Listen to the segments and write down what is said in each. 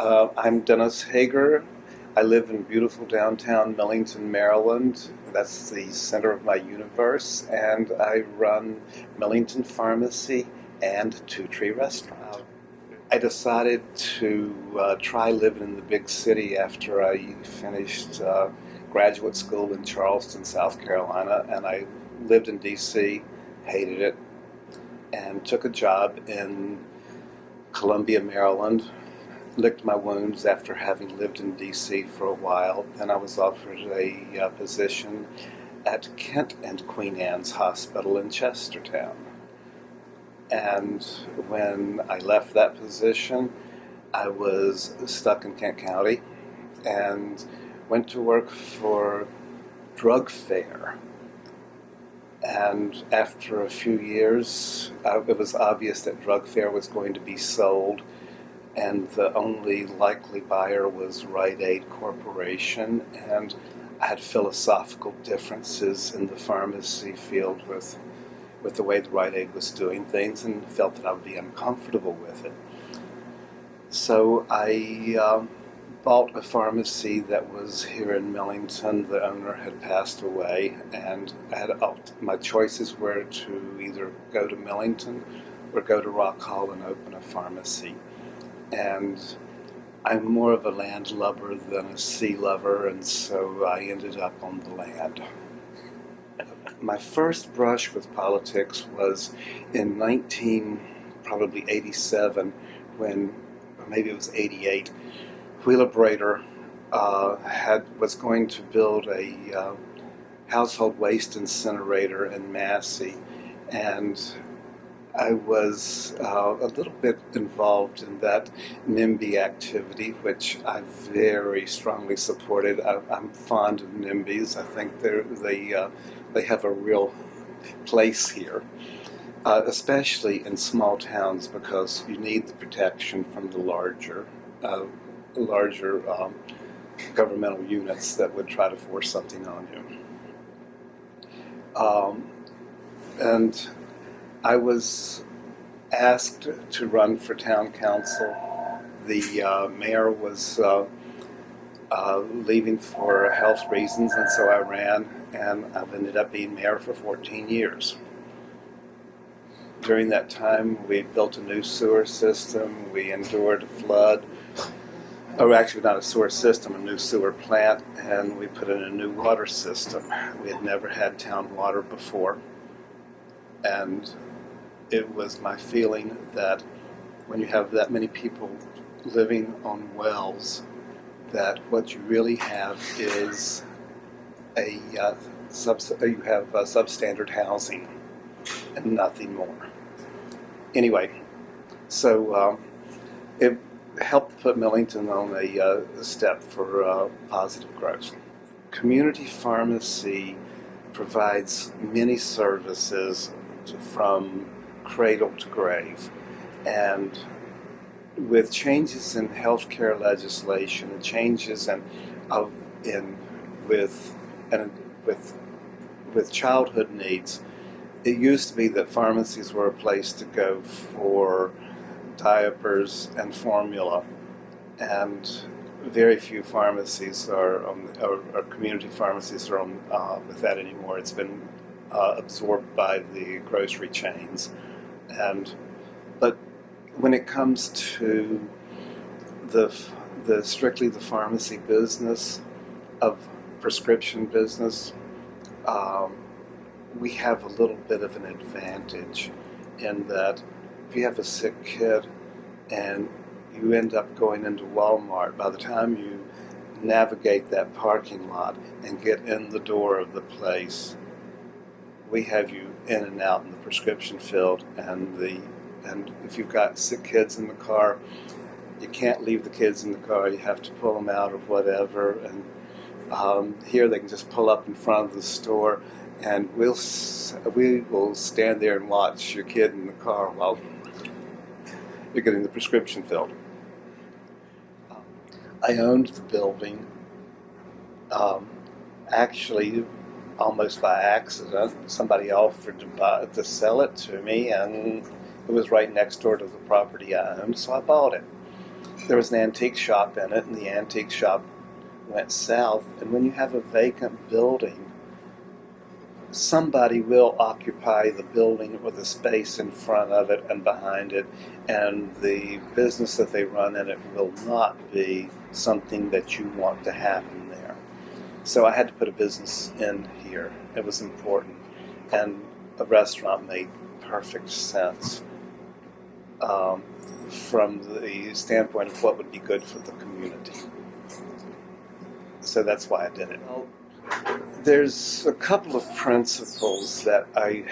I'm Dennis Hager. I live in beautiful downtown Millington, Maryland. That's the center of my universe, and I run Millington Pharmacy and Two Tree Restaurant. I decided to try living in the big city after I finished graduate school in Charleston, South Carolina, and I lived in D.C., hated it, and took a job in Columbia, Maryland. Licked my wounds after having lived in D.C. for a while. Then I was offered a position at Kent and Queen Anne's Hospital in Chestertown. And when I left that position, I was stuck in Kent County and went to work for Drug Fair. And after a few years, it was obvious that Drug Fair was going to be sold, and the only likely buyer was Rite Aid Corporation, and I had philosophical differences in the pharmacy field with the way the Rite Aid was doing things, and felt that I would be uncomfortable with it. So I bought a pharmacy that was here in Millington. The owner had passed away, and my choices were to either go to Millington or go to Rock Hall and open a pharmacy. And I'm more of a land lover than a sea lover, and so I ended up on the land. My first brush with politics was in probably 87, when, or maybe it was 88, Wheelabrator was going to build a household waste incinerator in Massey, and I was a little bit involved in that NIMBY activity, which I very strongly supported. I'm fond of NIMBYs. I think they have a real place here, especially in small towns, because you need the protection from the larger governmental units that would try to force something on you. And I was asked to run for town council. The mayor was leaving for health reasons, and so I ran, and I've ended up being mayor for 14 years. During that time, we built a new sewer system. We endured a flood. Or actually not a sewer system, a new sewer plant, and we put in a new water system. We had never had town water before. And it was my feeling that when you have that many people living on wells, that what you really have is you have substandard housing and nothing more. Anyway, so it helped put Millington on a step for positive growth. Community pharmacy provides many services from cradle to grave, and with changes in healthcare legislation and changes with childhood needs, it used to be that pharmacies were a place to go for diapers and formula, and very few pharmacies or community pharmacies are on with that anymore. It's been absorbed by the grocery chains, but when it comes to the strictly the pharmacy business of prescription business, we have a little bit of an advantage in that if you have a sick kid and you end up going into Walmart, by the time you navigate that parking lot and get in the door of the place, we have you in and out in the prescription field, and if you've got sick kids in the car, you can't leave the kids in the car. You have to pull them out or whatever. And here they can just pull up in front of the store, and we will stand there and watch your kid in the car while you're getting the prescription filled. I owned the building, actually almost by accident. Somebody offered to sell it to me, and it was right next door to the property I owned, so I bought it. there was an antique shop in it, and the antique shop went south. And when you have a vacant building, somebody will occupy the building or the space in front of it and behind it, and the business that they run in it will not be something that you want to happen there. So I had to put a business in here. It was important, and a restaurant made perfect sense from the standpoint of what would be good for the community. So that's why I did it. There's a couple of principles that I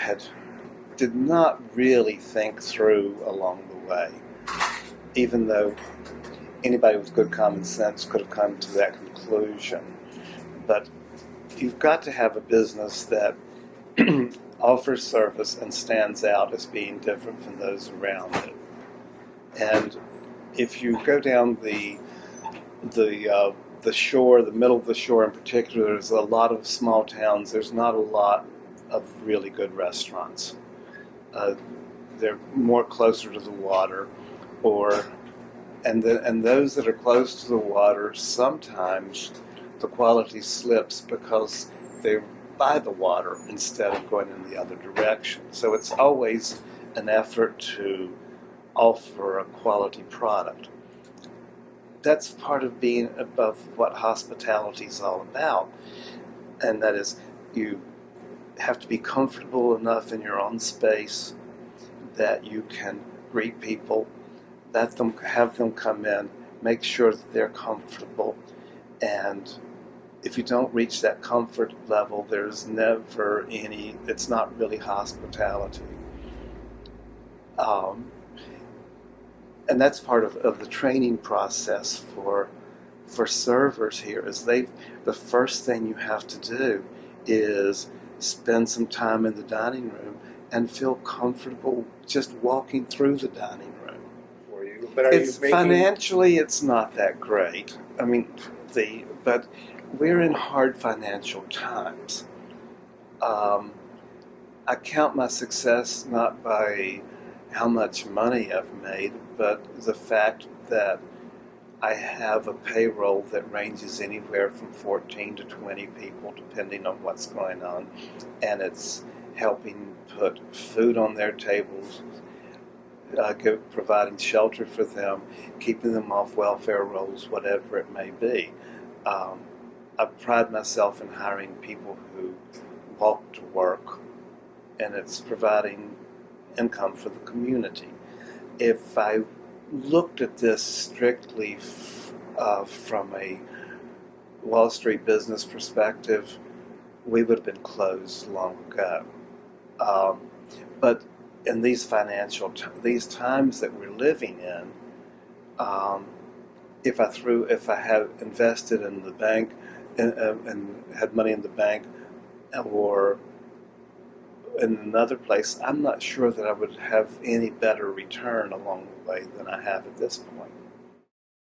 did not really think through along the way, even though anybody with good common sense could have come to that conclusion. But you've got to have a business that offers service and stands out as being different from those around it. And if you go down the shore, the middle of the shore in particular, there's a lot of small towns. There's not a lot of really good restaurants. They're more closer to the water, and those that are close to the water, sometimes the quality slips because they're by the water instead of going in the other direction. So it's always an effort to offer a quality product. That's part of being above what hospitality is all about, and that is you have to be comfortable enough in your own space that you can greet people, have them come in, make sure that they're comfortable, and if you don't reach that comfort level, there's never it's not really hospitality. And that's part of the training process for servers here. The first thing you have to do is spend some time in the dining room and feel comfortable just walking through the dining room. For you, But financially, it's not that great. I mean, but we're in hard financial times. I count my success not by how much money I've made, but the fact that I have a payroll that ranges anywhere from 14 to 20 people, depending on what's going on, and it's helping put food on their tables, providing shelter for them, keeping them off welfare rolls, whatever it may be. I pride myself in hiring people who walk to work, and it's providing income for the community. If I looked at this strictly from a Wall Street business perspective, we would have been closed long ago. But in these these times that we're living in, if I had invested in the bank and had money in the bank or in another place, I'm not sure that I would have any better return along the way than I have at this point.